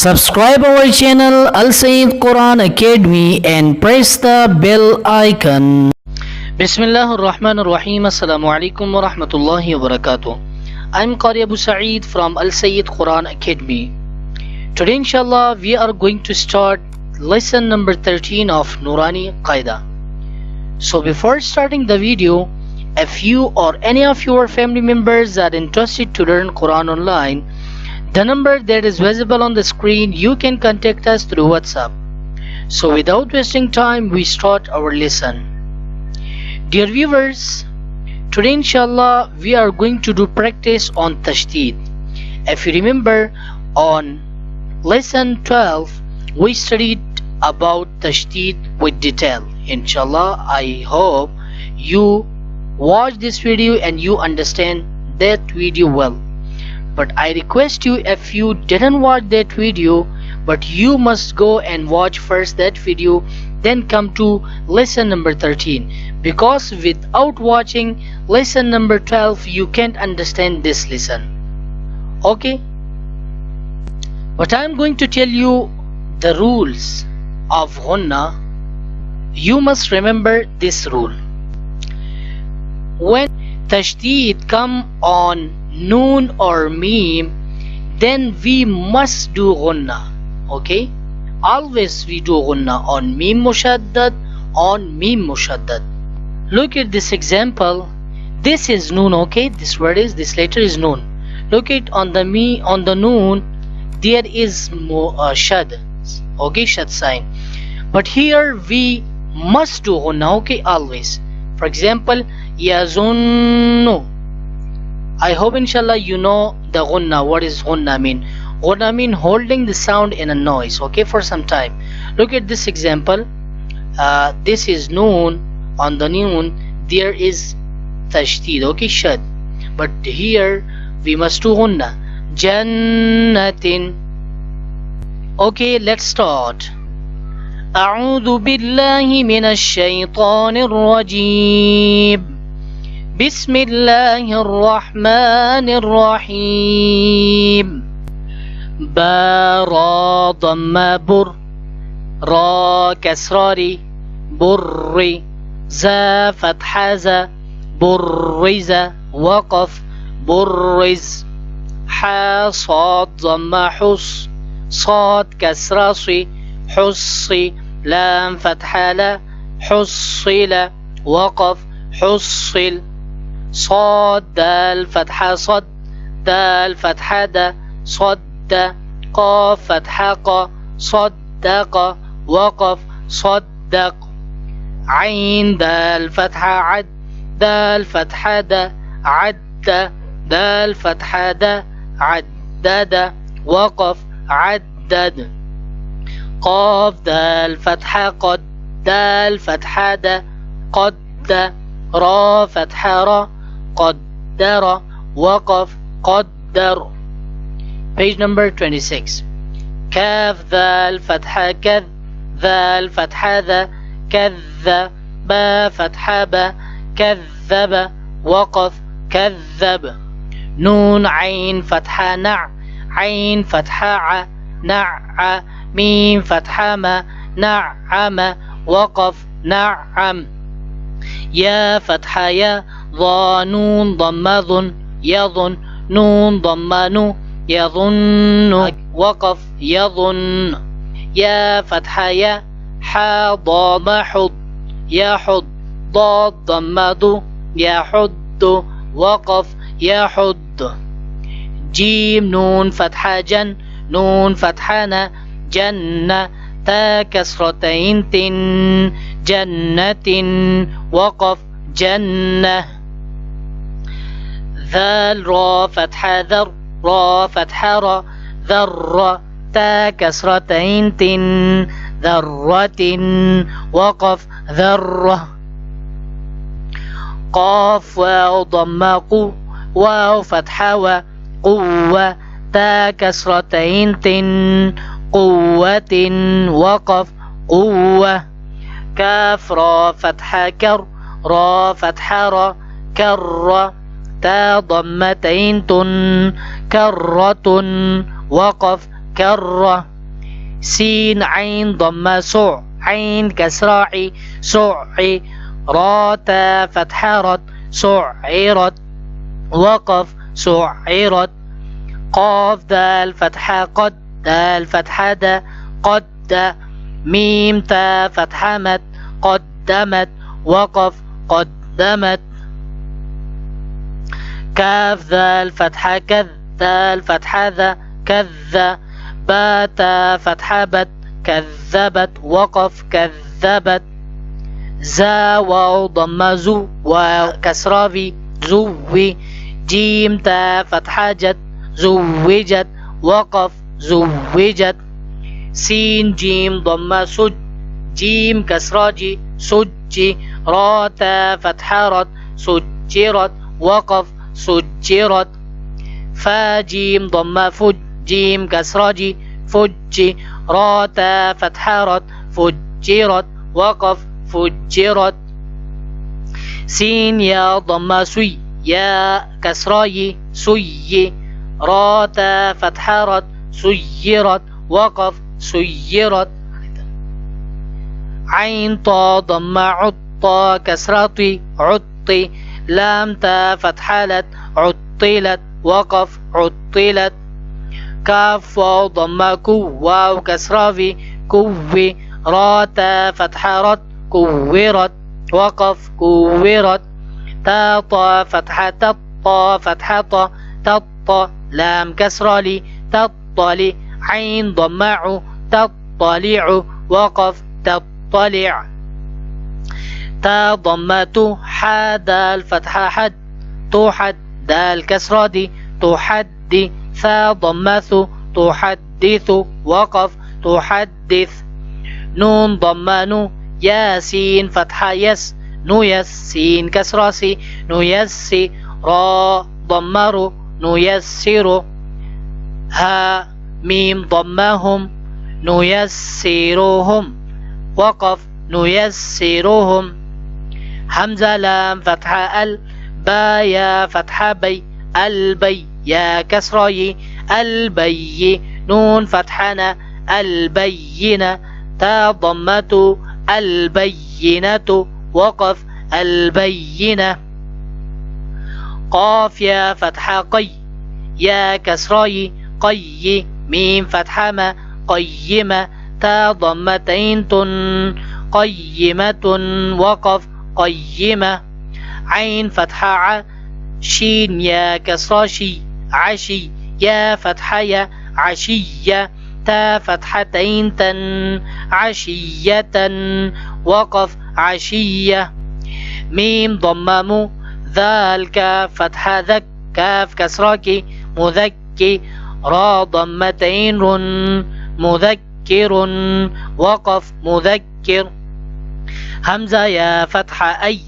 Subscribe our channel Al Sayyid Quran Academy and press the bell icon. Bismillahir Rahmanir Rahim. Assalamu alaikum wa rahmatullahi wa barakatuh. I'm Qari Abu Sa'id from Al Sayyid Quran Academy. Today inshallah we are going to start lesson number 13 of Nurani Qaida. So before starting the video, if you or any of your family members are interested to learn Quran online, the number that is visible on the screen, you can contact us through WhatsApp. So without wasting time, we start our lesson. Dear viewers, today inshallah we are going to do practice on Tashdid. If you remember, on lesson 12 we studied about Tashdid with detail. Inshallah, I hope you watch this video and you understand that video well. But I request you, if you didn't watch that video, but you must go and watch first that video, then come to lesson number 13, because without watching lesson number 12 you can't understand this lesson. Okay, but I'm going to tell you the rules of Ghunna. You must remember this rule. When Tashdid come on Noon or Mim, then we must do Ghunna. Okay, always we do Ghunna on Mim Mushaddad, on Mim Mushaddad. Look at this example. This is Noon. Okay, this word is, this letter is Noon. Look at on the Noon there is Shad. Okay, Shad sign. But here we must do Ghunna. Okay, always. For example, Yazunnu. I hope inshallah you know the Ghunna. What is Ghunna mean? Ghunna mean holding the sound in a noise, okay, for some time. Look at this example. This is Noon. On the Noon there is Tashdid, okay, Shad. But here we must do Ghunna. Jannatin. Okay, let's start. أعوذ بالله من الشيطان الرجيم. بسم الله الرحمن الرحيم. با ضم بر را كسراري بر زا فتح ز برز وقف برز حا صاد ضم حص صاد كسرصي حصي لام فتح لا حصل وقف حصل صاد دال فتحة صد دال فتحة دا صد قاف فتحة قا صدق وقف صدق عين دال فتحة عد دال فتحة دا عد دال فتحة دا عدد وقف عدد قاف دال فتحة قد دال فتحة دا قد را فتحة را قدر وقف قدر. Page number 26. كاف ذال فتحة كذ ذال فتحة ذا كذ با فتحة با كذب وقف كذب. نون عين فتحة نع عين فتحة ع نع ميم فتحة ما نعم وقف نعم. يا فتحة يا ضا نون ضم ظن يظن نون ضم نو يظن وقف يظن. يا فتحة يا حا ضم حض يحض ضاد ضم ضو يحض وقف يحض. جيم نون فتحة جن نون فتحة نا جنة تا كسرتين تن جنة وقف جنة. ذال را فتحة ذر را فتحة را ذرة تا كسرتين تن ذرة وقف ذرة. قاف واو ضم قو واو فتحة وقوة تا كسرتين تن قوة وقف قوة. كاف را فتحة كر را فتحة را كر تا ضمتين تن كرة وقف كرة. سين عين ضمة سع عين كسرة عي سع را تا فتحة رت سعرت وقف سعرت قاف دال فتحة قد دال فتحة دا قد ميم تا فتحة مت قدمت وقف قدمت كاف ذال فتحة كذ ذال فتحة ذا كذ با تا فتحة بت كذبت وقف كذبت زا واو ضم زو وكسرة في زوي جيم تا فتحة جت زوجت وقف زوجت سين جيم ضم سج جيم كسرة جي سجي را تا فتحة رت سجرت وقف سجرت فا جيم ضم فج جيم كسرة جي فجي را تا فتحة رت فجرت وقف فجرت سين يا ضم سي يا كسرة سي را تا فتحة رت سيرت وقف سيرت عين طا ضم عطا كسرة عطي لام تا فتحة لت عطلت وقف عطلت كاف واو ضم كو واو كسرة في كوي را تا فتحة رت كورت وقف كورت تا طا فتحة تطا فتحة طا تطا لام كسرة لي تطلي عين ضمع تطلع وقف تطلع تا ضمة حد الفتحة حد تحد دال كسرة دي تحدي ثا ضمث تحدث وقف تحدث نون ضمانو ياسين فتحة يس نيس سين كسرة سي نيسي را ضمر نيسر ها ميم ضمهم نيسرهم وقف نيسرهم همزة لام فتحة ال با يا فتحة بي البي يا كسرة البي نون فتحنا البينة تا ضمة البينة وقف البينة قاف يا فتحة قي يا كسرة قي ميم فتحة ما قيمة تا ضمتين تن قيمة وقف قيمة عين فتحة ع شين يا كسرة شي عشي يا فتحة يا عشية تا فتحتين تن عشية وقف عشية ميم ضمم ذلك فتحة ذك كاف كسرة مذكي را ضمتين رن مذكر وقف مذكر همزة يا فتحة أي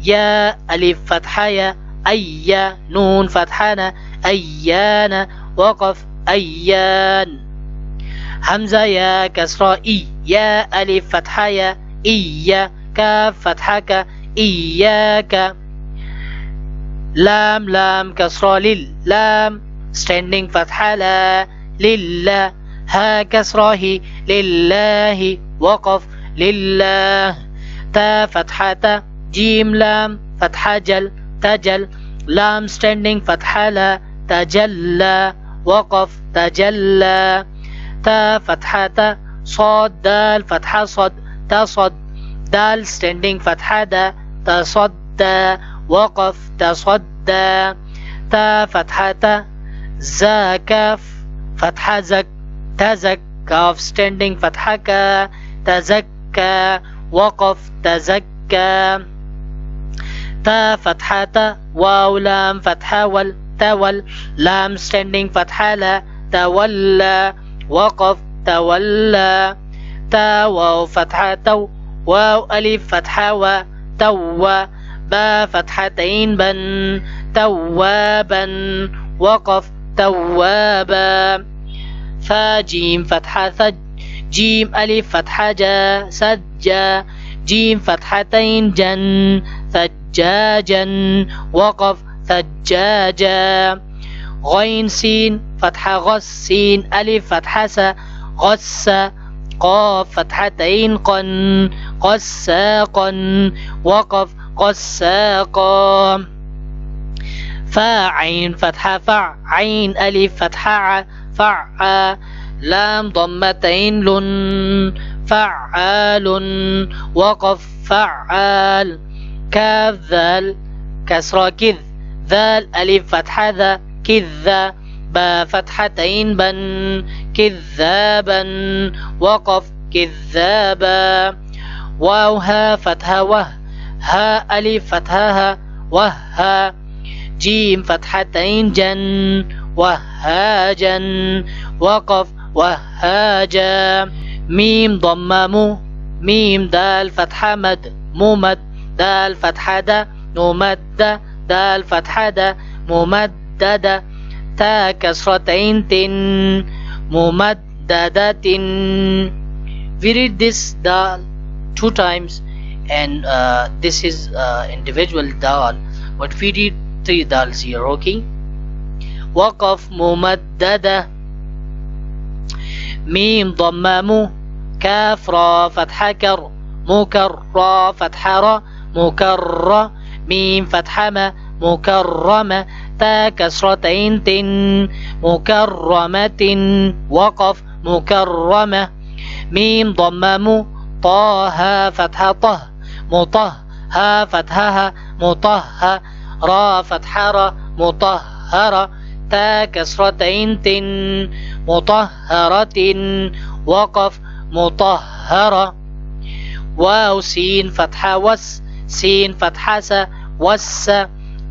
يا ألف فتحة يا أي نون فتحنا أيان وقف أيان همزة يا كسرة إي يا ألف فتحة يا إيا كاف فتحك إياك لام لام كسرة لل لام standing فتحة لا لله ها كسره لله وقف لله تا فتحة جيم لام فتحة جل تجل لام standing فتحة لا تجلى وقف تجلى تا فتحة صاد دال فتحة صد تصد دال standing فتحة دا تصدى وقف تصدى تا فتحة زا كاف فتحة زك تزك كاف standing فتحة كا تزكى وقف تزكى تا فتحة واو لام فتحة وال تول لام standing فتحة لا تولى وقف تولى تا واو فتحة تو واو ألف فتحة و تو با فتحتين بن توابا وقف توابا فا جيم فتحة ثج جيم ألف فتحة جا سجا جيم فتحتين جن ثجاجا وقف ثجاجا غين سين فتحة غس سين ألف فتحة س غس قاف فتحتين قن قساقا وقف قساقا فا عين فتحة فع عين ألف فتحة فع لام ضمتين لن فعال وقف فعال كاف ذال كسرة كذ ذال ألف فتحة ذا كذا با فتحتين بن كذابا وقف كذابا واو ها فتحة وه ها ألف فتحة وها جيم فتحتين جن وهاجا وقف وهاجا ميم ضممو ميم دال فتحة مد ممد دال فتحة دا نمد دال فتحة دا ممددة تا كسرتين تن ممددة. We read this dal 2 times and this is individual dal, but we read 3 dals here. Okay. وقف ممددة ميم ضممو كاف را فتحة كر مكر را فتحة را مكر ميم فتحة ما مكرمة تا كسرتين تن مكرمة وقف مكرمة ميم ضممو طه فتحة طه مطه ها فتحها مطه را فتحة را مطهرة تا كسرتين تن مطهرة وقف مطهرة واو سين فتحة وس سين فتحة س وس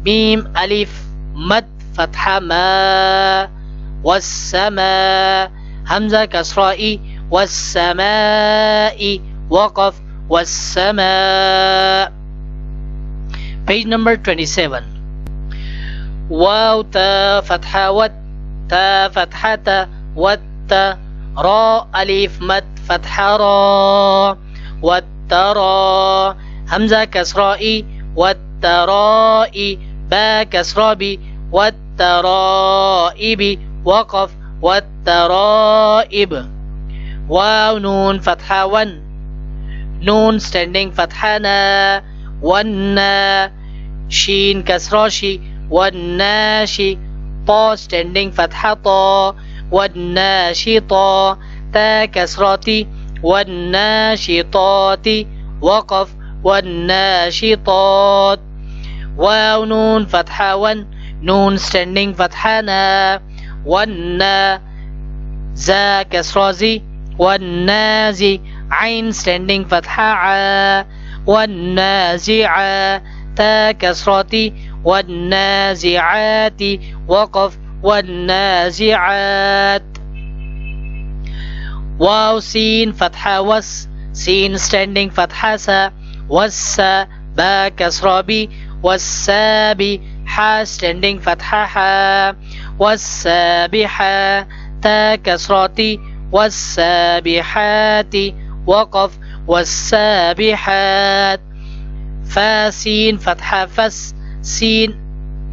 ميم ألف مد فتحة ما والسماء همزة كسراء والسماء وقف والسماء. Page number 27. واو تا فتحة وت تا فتحة وت را ألف مد فتحة را والترى همزة كسراء والتراء با كسرابي والترائب وقف والترائب واو نون فتحة ون نون standing فتحة نا والنا شين كسراشي والناشي طا standing فتحة طا والناشطة تا كسراتي والناشطات وقف والناشطات واو نون فتحة ون نون standing فتحة نا والنا زا كسرازي والنازي عين standing فتحة ع والنازعة تا كسراتي والنازعات وقف والنازعات واو سين فتحة وس سين standing فتحة سا والسا با كسرابي والسابي حا standing فتحة حا والسابحة تا كسراتي والسابحات وقف والسابحات فا سين فتحة فس سين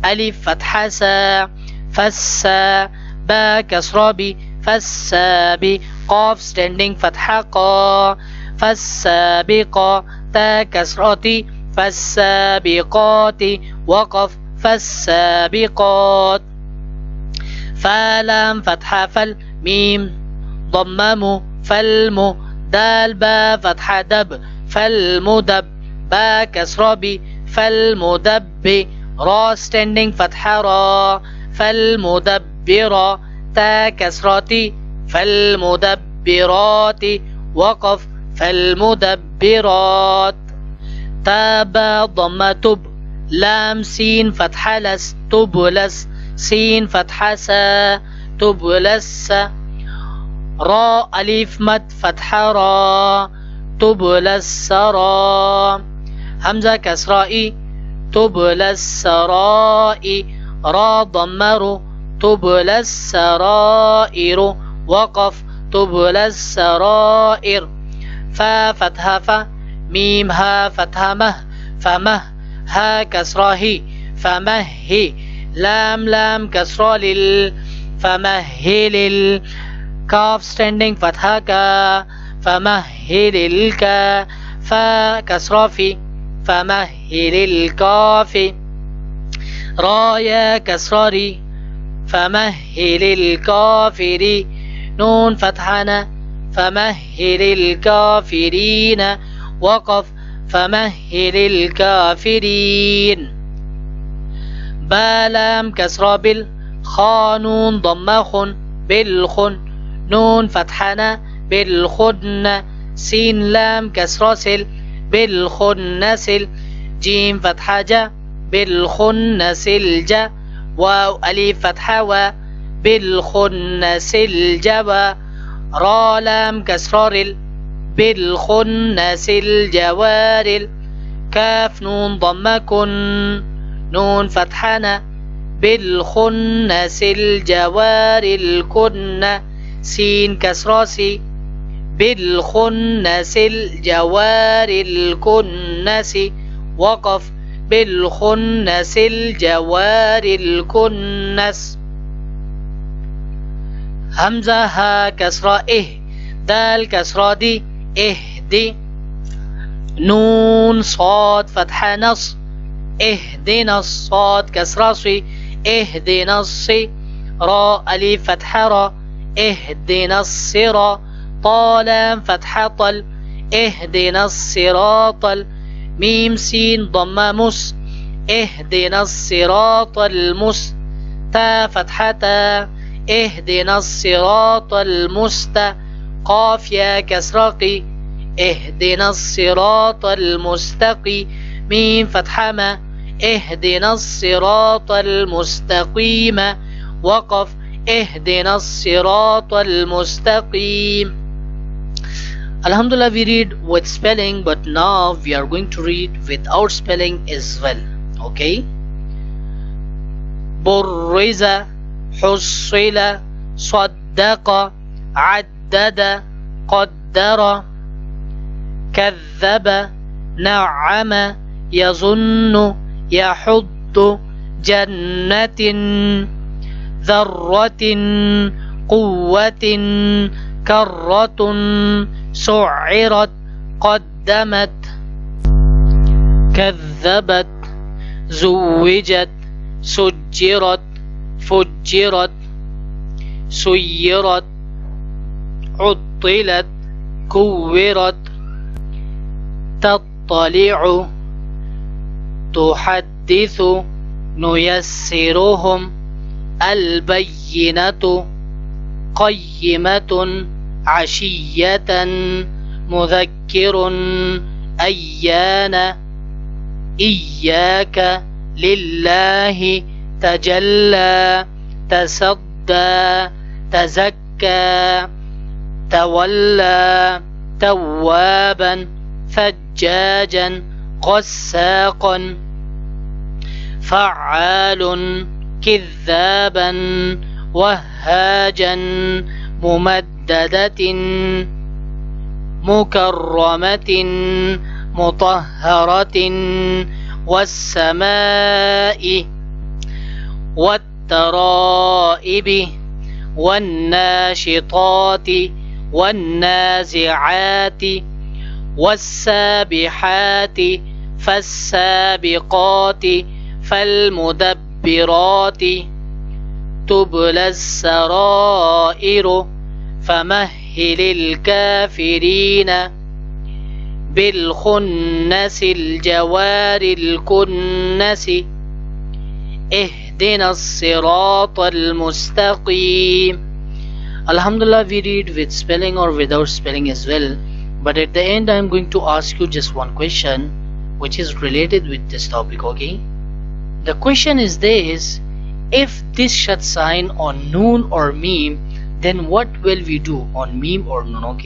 ألف فتحة سا فسا با كسرابي فالسابي قاف standing فتحة قا فالسابقة تا كسراتي فالسابقات وقف فالسابقات فلام فتحة فل ميم ضممو فالمو دال با فتحة دب فالمدب با كسرابي فالمدب را standing فتحة را فالمدبرة تا كسراتي فالمدبرات وقف فالمدبرات تابا ضم تب لام سين فتحة لس تبلس سين فتحة سا تبلس را ألف مد فتحة را تبلس را همزة كسراء تبلس سرائي را ضمر تبلس سرائر وقف تبلس سرائر فا فتحة فا ميم ها فتحة مه فمه ها كسره فمه لام لام كسرة لل فمهل كاف standing فتحة كا فمهل الكا فا كسرة في فمهل الكاف رايا كسرة فمهل الكافر نون فتحنا فمهل الكافرين وقف فمهل الكافرين بالام كسرة بالخانون ضمخن بالخن نون فتحنا بالخن سين لام كسرة سل بالخنسل جيم فتحة جا بالخنسل جا واو ألف فتحة و بالخنسل جوا را لام كسرة بالخنسل جوار كاف نون ضمكن نون فتحنا بالخنس الجوار الكن سين كسراسي بالخنس الجوار الكنس وقف بالخنس الجوار الكنس همزة ها كسرة دال كسرة دي اهدي نون صاد فتحة نص اهدنا الصاد كسرة صي اهدنا الصي را ألف فتحة را اهدنا الصراط طال فتحة طل اهدنا الصراط ميم سين ضم مس اهدنا الصراط المس تا فتحة تا اهدنا الصراط المست قاف يا كسرقي اهدنا الصراط المستقي ميم فتحة ما اهدنا الصراط المستقيم وقف اهدنا الصراط المستقيم. Alhamdulillah, we read with spelling, but now we are going to read without spelling as well. Okay. برز حصل صدق عدد قدر كذب نعم يظن يحض جنة ذرة قوة كرة سعرت قدمت كذبت زوجت سجرت فجرت سيرت عطلت كورت تطلع تحدث نيسرهم البينة قيمة عشية مذكر أيان إياك لله تجلى تصدى تزكى تولى توابا ثجاجا غساقا فعال كذابا وهاجا ممددة مكرمة مطهرة والسماء والترائب والناشطات والنازعات والسابحات فالسابقات فالمدبرات تبلى السرائر فمهل الكافرين بالخنس الجوار الكنس اهدنا الصراط المستقيم. Alhamdulillah, we read with spelling or without spelling as well, but at the end I am going to ask you just one question which is related with this topic. Okay, the question is this: if this shad sign on noon or meme, then what will we do on meme or noon? Okay.